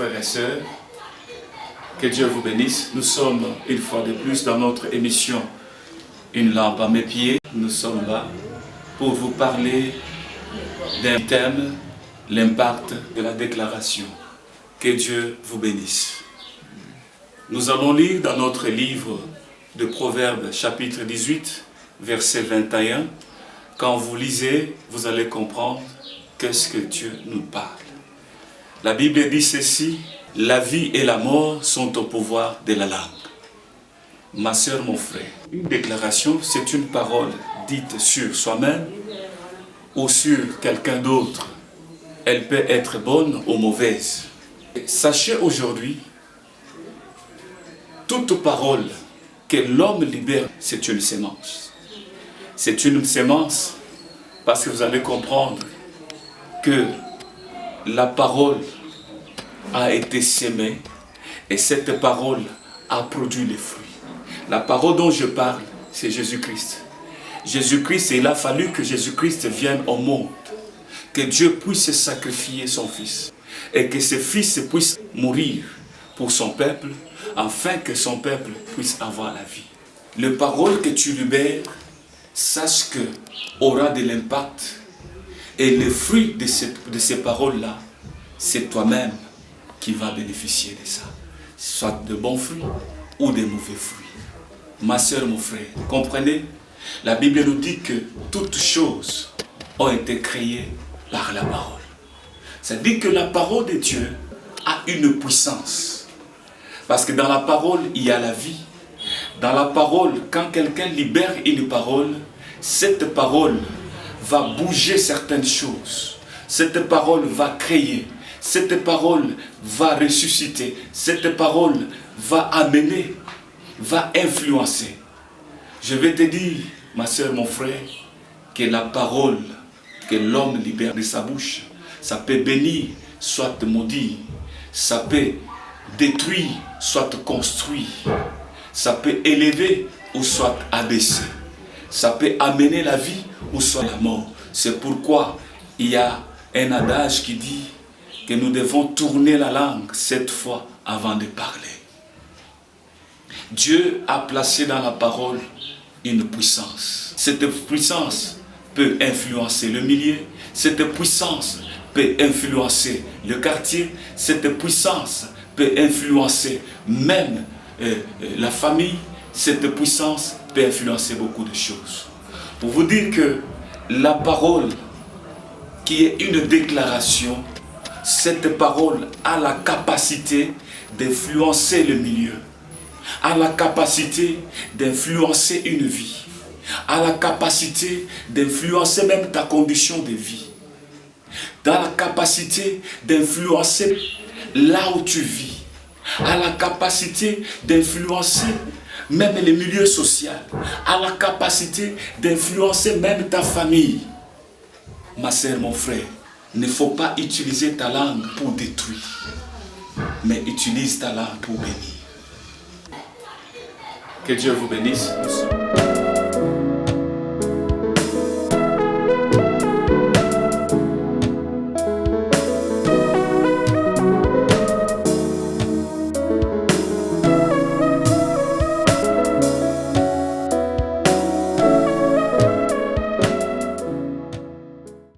frères et sœurs, que Dieu vous bénisse. Nous sommes une fois de plus dans notre émission Une lampe à mes pieds. Nous sommes là pour vous parler d'un thème, l'impact de la déclaration. Que Dieu vous bénisse. Nous allons lire dans notre livre de Proverbes chapitre 18, verset 21. Quand vous lisez, vous allez comprendre qu'est-ce que Dieu nous parle. La Bible dit ceci: la vie et la mort sont au pouvoir de la langue. Ma sœur, mon frère, une déclaration, c'est une parole dite sur soi-même ou sur quelqu'un d'autre. Elle peut être bonne ou mauvaise. Sachez aujourd'hui, toute parole que l'homme libère, c'est une sémence. C'est une sémence parce que vous allez comprendre que la parole a été sémée et cette parole a produit les fruits. La parole dont je parle, c'est Jésus-Christ. Jésus-Christ, il a fallu que Jésus-Christ vienne au monde, que Dieu puisse sacrifier son Fils et que ce Fils puisse mourir pour son peuple, afin que son peuple puisse avoir la vie. Les paroles que tu libères, sache que aura de l'impact. Et le fruit de ces paroles-là, c'est toi-même qui vas bénéficier de ça. Soit de bons fruits ou de mauvais fruits. Ma soeur, mon frère, comprenez? La Bible nous dit que toutes choses ont été créées par la parole. Ça dit que la parole de Dieu a une puissance. Parce que dans la parole, il y a la vie. Dans la parole, quand quelqu'un libère une parole, cette parole va bouger certaines choses. Cette parole va créer. Cette parole va ressusciter. Cette parole va amener, va influencer. Je vais te dire, ma soeur, mon frère, que la parole que l'homme libère de sa bouche, ça peut bénir, soit maudire. Ça peut détruire, soit construire. Ça peut élever ou soit abaisser. Ça peut amener la vie ou soit la mort. C'est pourquoi il y a un adage qui dit que nous devons tourner la langue 7 fois avant de parler. Dieu a placé dans la parole une puissance. Cette puissance peut influencer le milieu. Cette puissance peut influencer le quartier. Cette puissance peut influencer même la famille. Cette puissance peut influencer beaucoup de choses. Pour vous dire que la parole qui est une déclaration, cette parole a la capacité d'influencer le milieu, a la capacité d'influencer une vie, a la capacité d'influencer même ta condition de vie, dans la capacité d'influencer là où tu vis, a la capacité d'influencer même les milieux sociaux, a la capacité d'influencer même ta famille. Ma sœur, mon frère, il ne faut pas utiliser ta langue pour détruire, mais utilise ta langue pour bénir. Que Dieu vous bénisse.